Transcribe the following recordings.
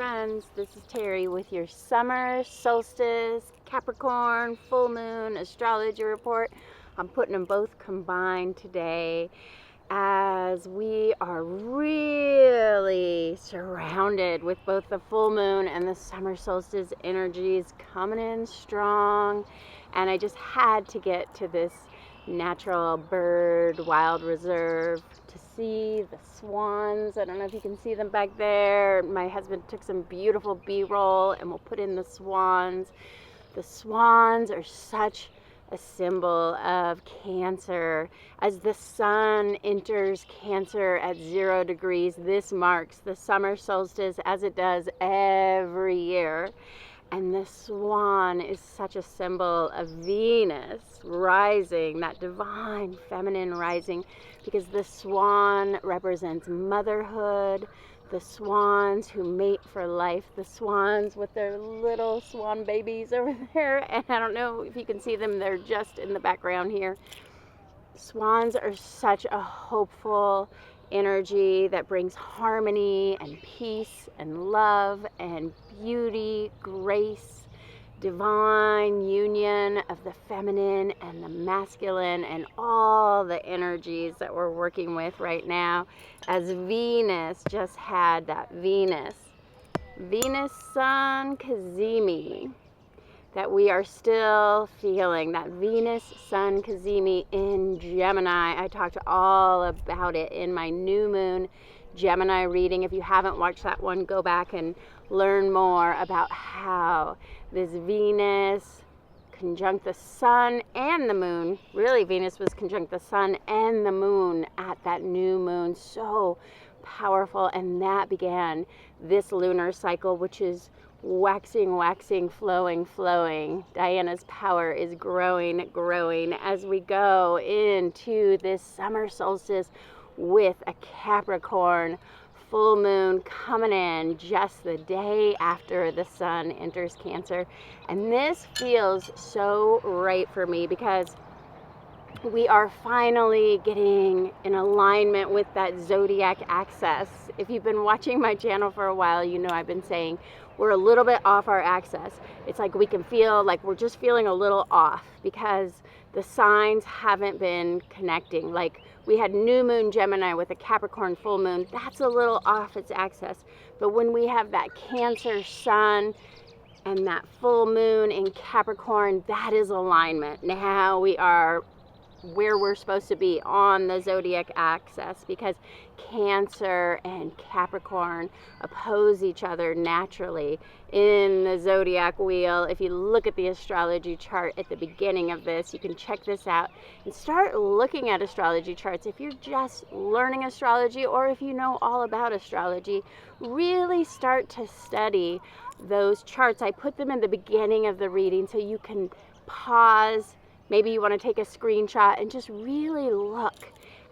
friends, this is Terry with your summer solstice, Capricorn, full moon, astrology report. I'm putting them both combined today as we are really surrounded with both the full moon and the summer solstice energies coming in strong. And I just had to get to this natural bird wild reserve to see the swans. I don't know if you can see them back there. My husband took some beautiful B-roll and we'll put in the swans. The swans are such a symbol of Cancer. As the sun enters Cancer at 0 degrees, this marks the summer solstice as it does every year. And the swan is such a symbol of Venus rising, that divine feminine rising, because the swan represents motherhood, the swans who mate for life, the swans with their little swan babies over there. And I don't know if you can see them, they're just in the background here. Swans are such a hopeful energy that brings harmony and peace and love and beauty, grace, divine union of the feminine and the masculine and all the energies that we're working with right now, as Venus just had that Venus Sun Cazimi that we are still feeling, that Venus Sun Cazimi in Gemini. I talked all about it in my new moon Gemini reading. If you haven't watched that one, go back and learn more about how this Venus conjunct the sun and the moon, really Venus was conjunct the sun and the moon at that new moon, so powerful. And that began this lunar cycle, which is waxing, flowing. Diana's power is growing as we go into this summer solstice with a Capricorn full moon coming in just the day after the sun enters Cancer. And this feels so right for me because we are finally getting in alignment with that zodiac axis. If you've been watching my channel for a while, you know I've been saying we're a little bit off our axis. It's like we can feel like we're just feeling a little off because the signs haven't been connecting. Like we had new moon Gemini with a Capricorn full moon. That's a little off its axis. But when we have that Cancer sun and that full moon in Capricorn, that is alignment. Now we are where we're supposed to be on the zodiac axis, because Cancer and Capricorn oppose each other naturally in the zodiac wheel. If you look at the astrology chart at the beginning of this, you can check this out and start looking at astrology charts. If you're just learning astrology, or if you know all about astrology, really start to study those charts. I put them in the beginning of the reading so you can pause. Maybe you want to take a screenshot and just really look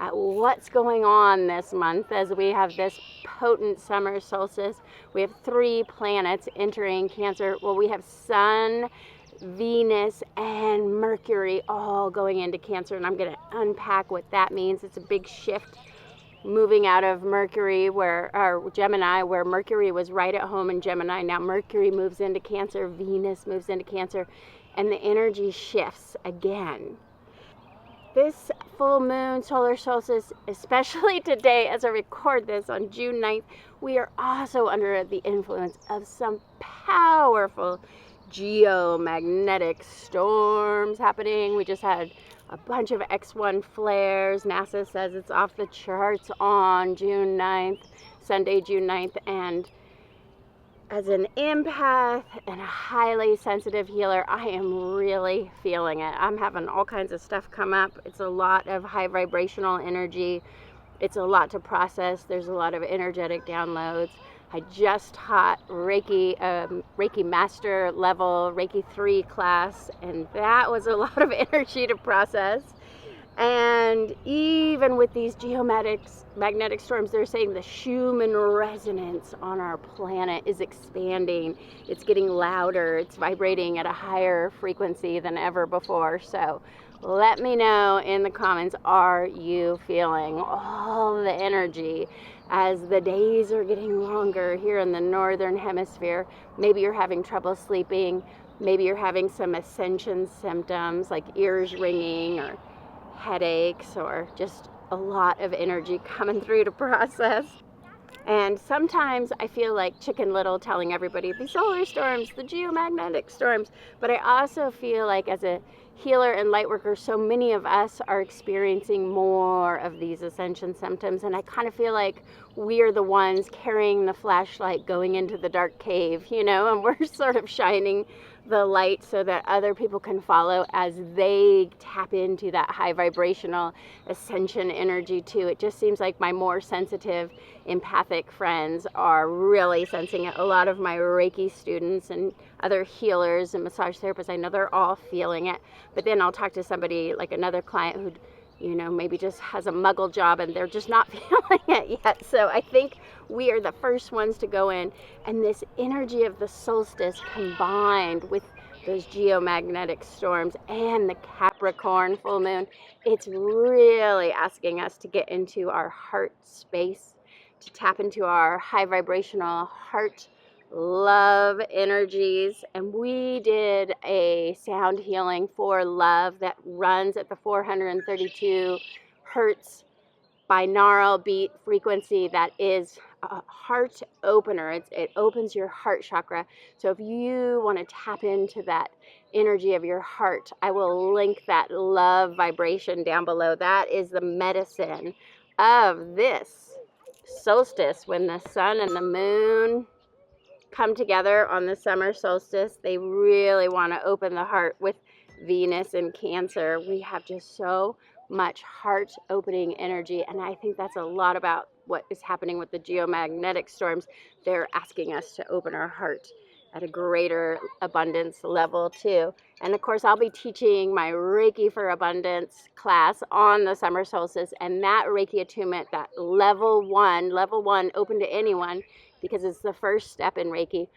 at what's going on this month as we have this potent summer solstice. We have 3 planets entering Cancer. Well, we have Sun, Venus, and Mercury all going into Cancer, and I'm going to unpack what that means. It's a big shift moving out of Mercury, or Gemini, where Mercury was right at home in Gemini. Now Mercury moves into Cancer, Venus moves into Cancer, and the energy shifts again. This full moon solar solstice, especially today as I record this on June 9th, we are also under the influence of some powerful geomagnetic storms happening. We just had a bunch of X1 flares. NASA says it's off the charts on June 9th, Sunday, June 9th, and as an empath and a highly sensitive healer, I am really feeling it. I'm having all kinds of stuff come up. It's a lot of high vibrational energy. It's a lot to process. There's a lot of energetic downloads. I just taught Reiki, Reiki Master Level, Reiki 3 class, and that was a lot of energy to process. And even with these geomagnetic storms, they're saying the Schumann resonance on our planet is expanding. It's getting louder. It's vibrating at a higher frequency than ever before. So let me know in the comments, are you feeling all the energy as the days are getting longer here in the northern hemisphere? Maybe you're having trouble sleeping. Maybe you're having some ascension symptoms like ears ringing or headaches, or just a lot of energy coming through to process. And sometimes I feel like Chicken Little telling everybody the solar storms, the geomagnetic storms, but I also feel like as a healer and light worker, so many of us are experiencing more of these ascension symptoms, and I kind of feel like we're the ones carrying the flashlight going into the dark cave, you know, and we're sort of shining the light so that other people can follow as they tap into that high vibrational ascension energy too. It just seems like my more sensitive, empathic friends are really sensing it. A lot of my Reiki students and other healers and massage therapists, I know they're all feeling it. But then I'll talk to somebody like another client who, you know, maybe just has a muggle job and they're just not feeling it yet. So I think we are the first ones to go in, and this energy of the solstice combined with those geomagnetic storms and the Capricorn full moon, it's really asking us to get into our heart space, to tap into our high vibrational heart love energies. And we did a sound healing for love that runs at the 432 hertz binaural beat frequency. That is a heart opener. It opens your heart chakra. So if you want to tap into that energy of your heart, I will link that love vibration down below. That is the medicine of this solstice. When the sun and the moon come together on the summer solstice, they really want to open the heart. With Venus in Cancer, we have just so much heart opening energy, and I think that's a lot about what is happening with the geomagnetic storms. They're asking us to open our heart at a greater abundance level too. And of course, I'll be teaching my Reiki for Abundance class on the summer solstice, and that Reiki attunement, that level one open to anyone, because it's the first step in Reiki.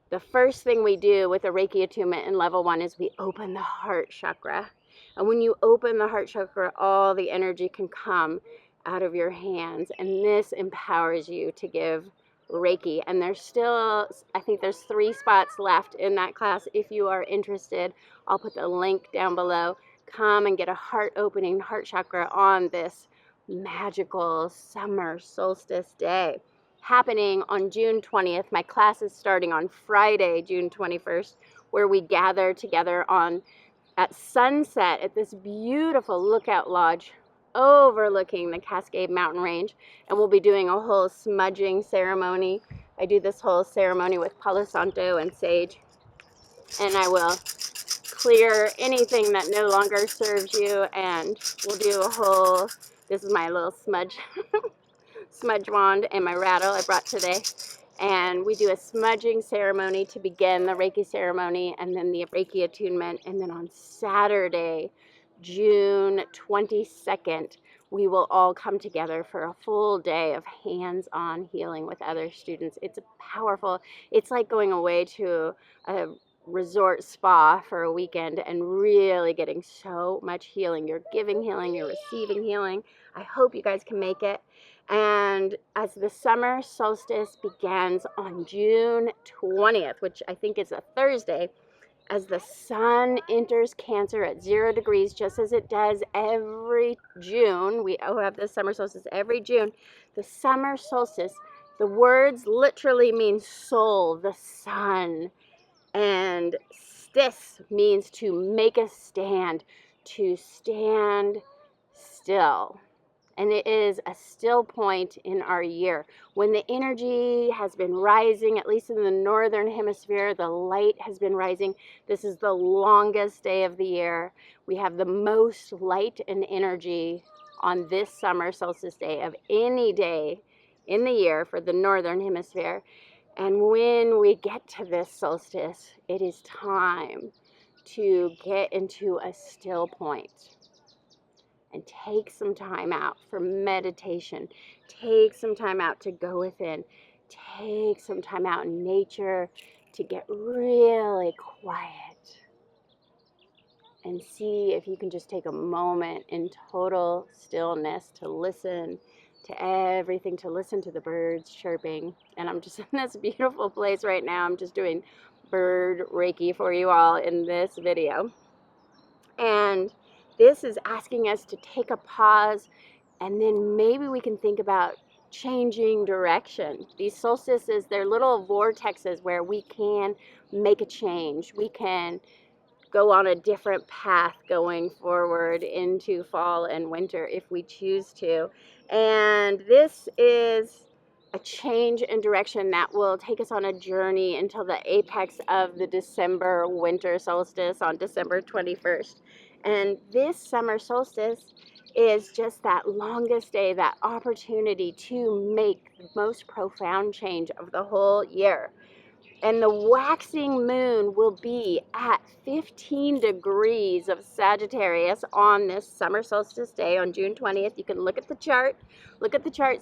The first thing we do with a Reiki attunement in level 1 is we open the heart chakra. And when you open the heart chakra, all the energy can come out of your hands, and this empowers you to give Reiki. And there's still, I think there's 3 spots left in that class. If you are interested, I'll put the link down below. Come and get a heart opening heart chakra on this magical summer solstice day, happening on June 20th. My class is starting on Friday, June 21st, where we gather together at sunset at this beautiful lookout lodge overlooking the Cascade Mountain Range, and we'll be doing a whole smudging ceremony. I do this whole ceremony with Palo Santo and sage, and I will clear anything that no longer serves you, and we'll do a whole, this is my little smudge wand and my rattle I brought today, and we do a smudging ceremony to begin the Reiki ceremony, and then the Reiki attunement. And then on Saturday, June 22nd, we will all come together for a full day of hands-on healing with other students. It's powerful. It's like going away to a resort spa for a weekend and really getting so much healing. You're giving healing, you're receiving healing. I hope you guys can make it. And as the summer solstice begins on June 20th, which I think is a Thursday, as the sun enters Cancer at 0 degrees, just as it does every June, we have the summer solstice every June. The summer solstice, the words literally mean soul, the sun, and stis means to make a stand, to stand still. And it is a still point in our year when the energy has been rising, at least in the northern hemisphere. The light has been rising. This is the longest day of the year. We have the most light and energy on this summer solstice day of any day in the year for the northern hemisphere. And when we get to this solstice, it is time to get into a still point. and take some time out for meditation. Take some time out to go within. Take some time out in nature to get really quiet. And see if you can just take a moment in total stillness to listen to everything, to listen to the birds chirping. And I'm just in this beautiful place right now. I'm just doing bird Reiki for you all in this video. And this is asking us to take a pause, and then maybe we can think about changing direction. These solstices, they're little vortexes where we can make a change. We can go on a different path going forward into fall and winter if we choose to. And this is a change in direction that will take us on a journey until the apex of the December winter solstice on December 21st. And this summer solstice is just that longest day, that opportunity to make the most profound change of the whole year. And the waxing moon will be at 15 degrees of Sagittarius on this summer solstice day on June 20th. You can look at the chart,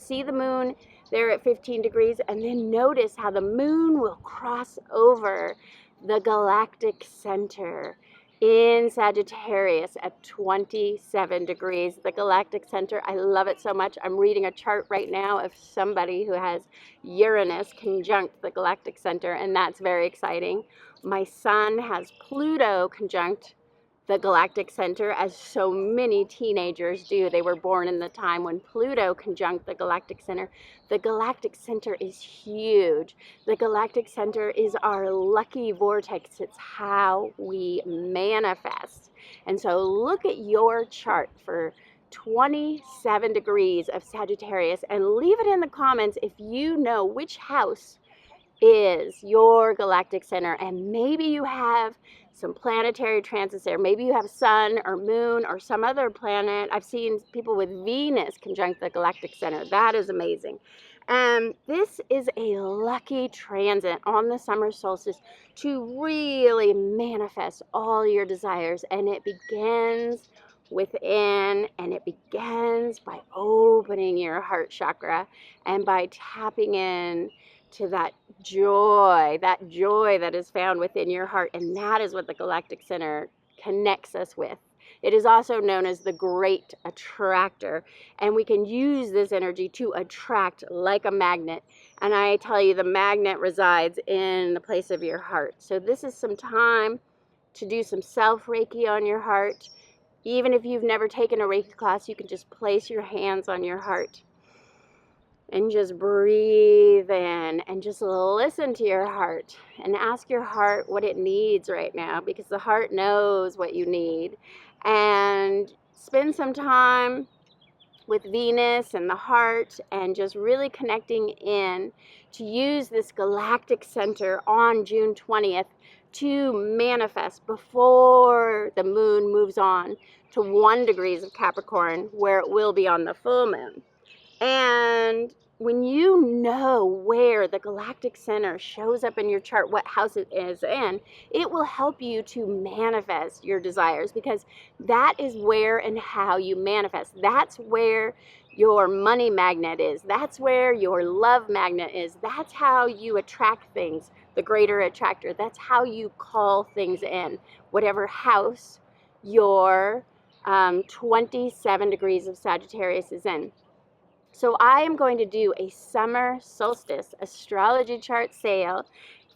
see the moon there at 15 degrees, and then notice how the moon will cross over the Galactic Center in Sagittarius at 27 degrees. The Galactic Center, I love it so much. I'm reading a chart right now of somebody who has Uranus conjunct the Galactic Center, and that's very exciting. My son has Pluto conjunct the Galactic Center, as so many teenagers do. They were born in the time when Pluto conjunct the Galactic Center. The Galactic Center is huge. The Galactic Center is our lucky vortex. It's how we manifest. And so look at your chart for 27 degrees of Sagittarius and leave it in the comments if you know which house is your Galactic Center, and maybe you have some planetary transits there. Maybe you have sun or moon or some other planet. I've seen people with Venus conjunct the Galactic Center. That is amazing. And this is a lucky transit on the summer solstice to really manifest all your desires. And it begins within, and it begins by opening your heart chakra and by tapping in to that joy that is found within your heart. And that is what the Galactic Center connects us with. It is also known as the great attractor, and we can use this energy to attract like a magnet. And I tell you, the magnet resides in the place of your heart. So this is some time to do some self-Reiki on your heart. Even if you've never taken a Reiki class, you can just place your hands on your heart and just breathe in and just listen to your heart and ask your heart what it needs right now, because the heart knows what you need. And spend some time with Venus and the heart and just really connecting in to use this Galactic Center on June 20th to manifest before the moon moves on to 1 degrees of Capricorn, where it will be on the full moon. And when you know where the Galactic Center shows up in your chart, what house it is in, it will help you to manifest your desires, because that is where and how you manifest. That's where your money magnet is. That's where your love magnet is. That's how you attract things, the greater attractor. That's how you call things in, whatever house your 27 degrees of Sagittarius is in. So I am going to do a summer solstice astrology chart sale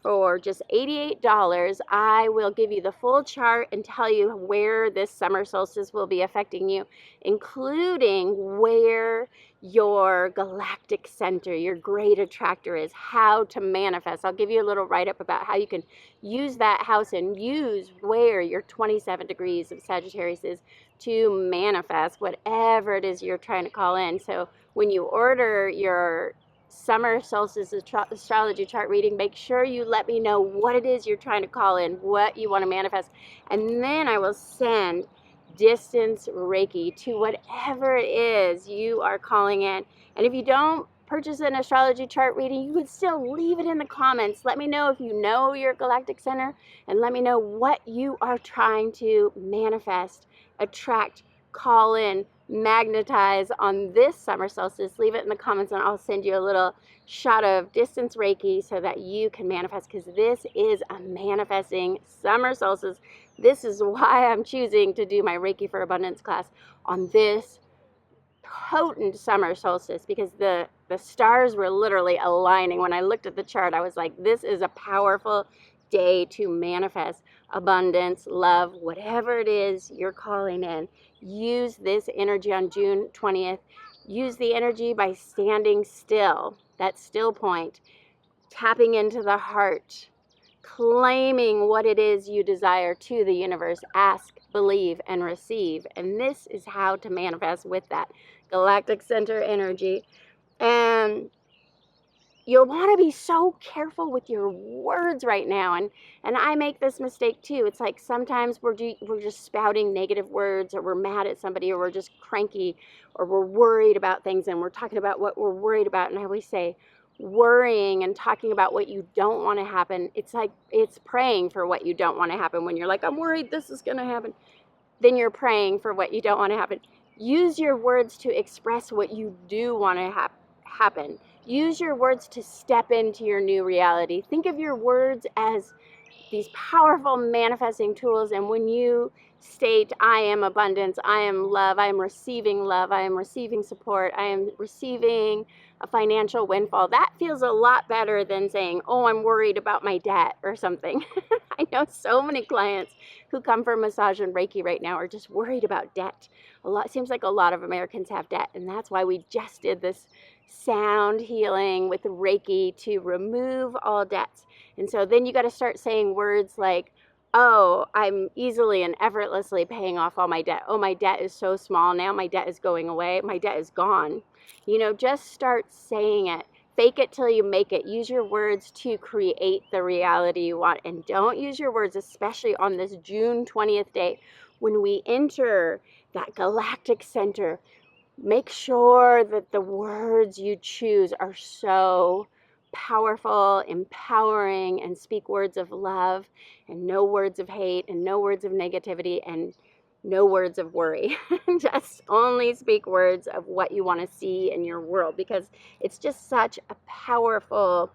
for just $88. I will give you the full chart and tell you where this summer solstice will be affecting you, including where your Galactic Center, your great attractor is, how to manifest. I'll give you a little write-up about how you can use that house and use where your 27 degrees of Sagittarius is to manifest whatever it is you're trying to call in. So when you order your summer solstice astrology chart reading, make sure you let me know what it is you're trying to call in, what you want to manifest, and then I will send distance Reiki to whatever it is you are calling in. And if you don't purchase an astrology chart reading, you would still leave it in the comments. Let me know if you know your Galactic Center, and let me know what you are trying to manifest, attract, call in, magnetize on this summer solstice, leave it in the comments and I'll send you a little shot of distance Reiki so that you can manifest, because this is a manifesting summer solstice. This is why I'm choosing to do my Reiki for Abundance class on this potent summer solstice, because the stars were literally aligning. When I looked at the chart, I was like, this is a powerful day to manifest abundance, love, whatever it is you're calling in. Use this energy on June 20th. Use the energy by standing still, that still point, tapping into the heart, claiming what it is you desire to the universe. Ask, believe, and receive. And this is how to manifest with that Galactic Center energy. And you'll want to be so careful with your words right now. And I make this mistake too. It's like sometimes we're just spouting negative words, or we're mad at somebody, or we're just cranky, or we're worried about things, and we're talking about what we're worried about. And I always say, worrying and talking about what you don't want to happen, it's like it's praying for what you don't want to happen. When you're like, I'm worried this is going to happen, then you're praying for what you don't want to happen. Use your words to express what you do want to happen. Use your words to step into your new reality. Think of your words as these powerful manifesting tools. And when you state, I am abundance, I am love, I am receiving support, I am receiving a financial windfall, that feels a lot better than saying, oh, I'm worried about my debt or something. I know so many clients who come for massage and Reiki right now are just worried about debt. It seems like a lot of Americans have debt, and that's why we just did this sound healing with Reiki to remove all debts. And so then you got to start saying words like, oh, I'm easily and effortlessly paying off all my debt. Oh, my debt is so small now. My debt is going away. My debt is gone. You know, just start saying it. Fake it till you make it. Use your words to create the reality you want. And don't use your words, especially on this June 20th date, when we enter that Galactic Center. Make sure that the words you choose are so powerful, empowering, and speak words of love, and no words of hate, and no words of negativity, and no words of worry. Just only speak words of what you want to see in your world, because it's just such a powerful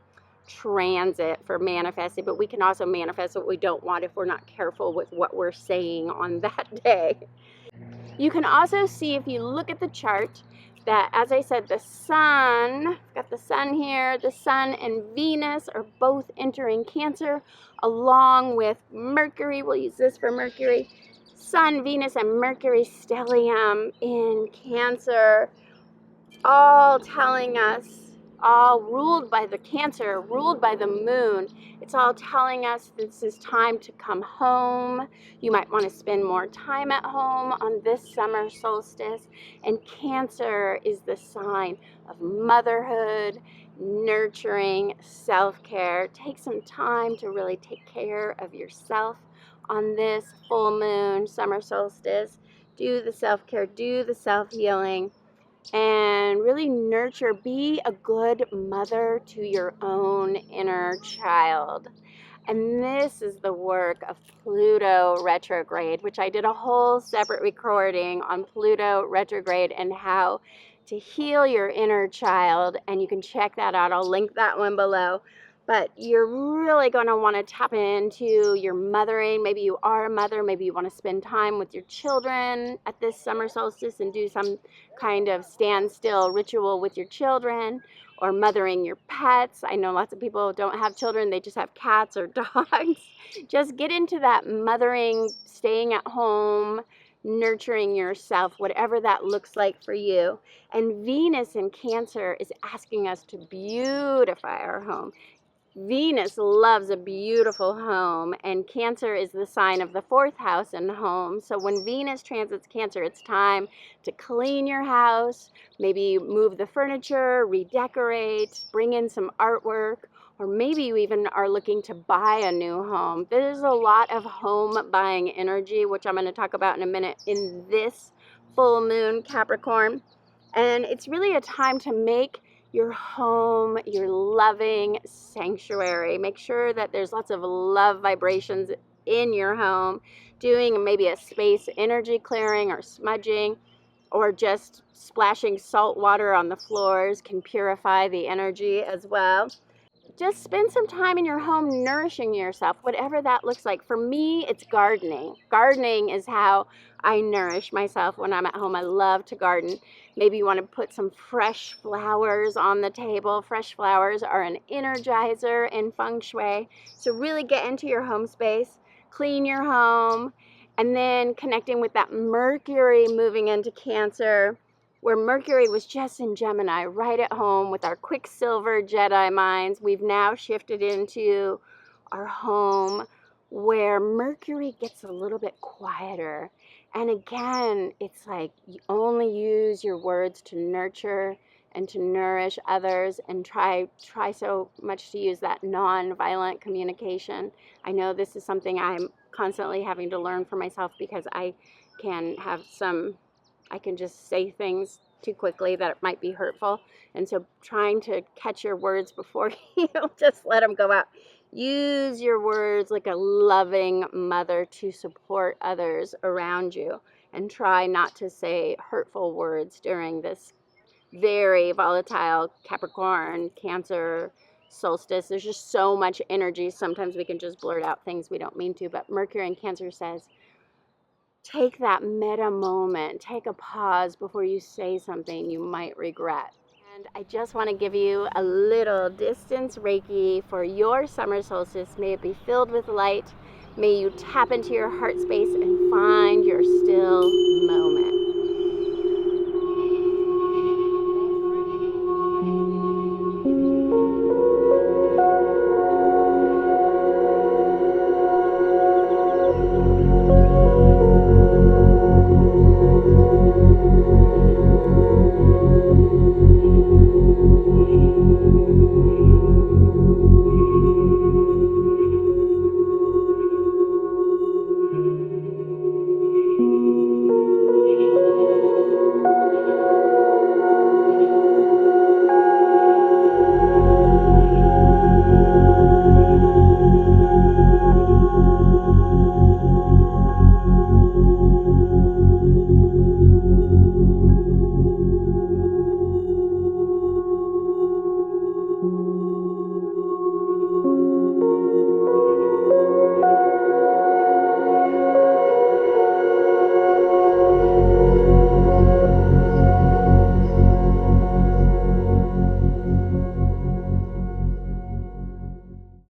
transit for manifesting. But we can also manifest what we don't want if we're not careful with what we're saying on that day. You can also see, if you look at the chart, that, as I said, the sun, got the sun here, the sun and Venus are both entering Cancer, along with Mercury. We'll use this for Mercury. Sun, Venus, and Mercury stellium in Cancer, all telling us, all ruled by the Cancer, ruled by the moon. It's all telling us this is time to come home. You might want to spend more time at home on this summer solstice. And Cancer is the sign of motherhood, nurturing, self-care. Take some time to really take care of yourself on this full moon, summer solstice. Do the self-care, do the self-healing, and really nurture, be a good mother to your own inner child. And this is the work of Pluto retrograde, which I did a whole separate recording on Pluto retrograde and how to heal your inner child. And you can check that out. I'll link that one below. But you're really going to want to tap into your mothering. Maybe you are a mother. Maybe you want to spend time with your children at this summer solstice and do some kind of standstill ritual with your children, or mothering your pets. I know lots of people don't have children. They just have cats or dogs. Just get into that mothering, staying at home, nurturing yourself, whatever that looks like for you. And Venus in Cancer is asking us to beautify our home. Venus loves a beautiful home, and Cancer is the sign of the fourth house and home. So when Venus transits Cancer, it's time to clean your house, maybe move the furniture, redecorate, bring in some artwork, or maybe you even are looking to buy a new home. There's a lot of home buying energy, which I'm going to talk about in a minute, in this full moon Capricorn. And it's really a time to make your home your loving sanctuary. Make sure that there's lots of love vibrations in your home, doing maybe a space energy clearing or smudging, or just splashing salt water on the floors can purify the energy as well. Just spend some time in your home nourishing yourself, whatever that looks like. For me, it's gardening. Gardening is how I nourish myself when I'm at home. I love to garden. Maybe you want to put some fresh flowers on the table. Fresh flowers are an energizer in feng shui. So really get into your home space, clean your home, and then connecting with that Mercury moving into Cancer, where Mercury was just in Gemini, right at home with our Quicksilver Jedi minds. We've now shifted into our home where Mercury gets a little bit quieter. And again, it's like you only use your words to nurture and to nourish others, and try so much to use that non-violent communication. I know this is something I'm constantly having to learn for myself, because I can just say things too quickly that it might be hurtful. And so trying to catch your words before you just let them go out. Use your words like a loving mother to support others around you, and try not to say hurtful words during this very volatile Capricorn, Cancer, solstice. There's just so much energy. Sometimes we can just blurt out things we don't mean to, but Mercury in Cancer says, take that meta moment, take a pause before you say something you might regret. And I just want to give you a little distance Reiki for your summer solstice. May it be filled with light. May you tap into your heart space and find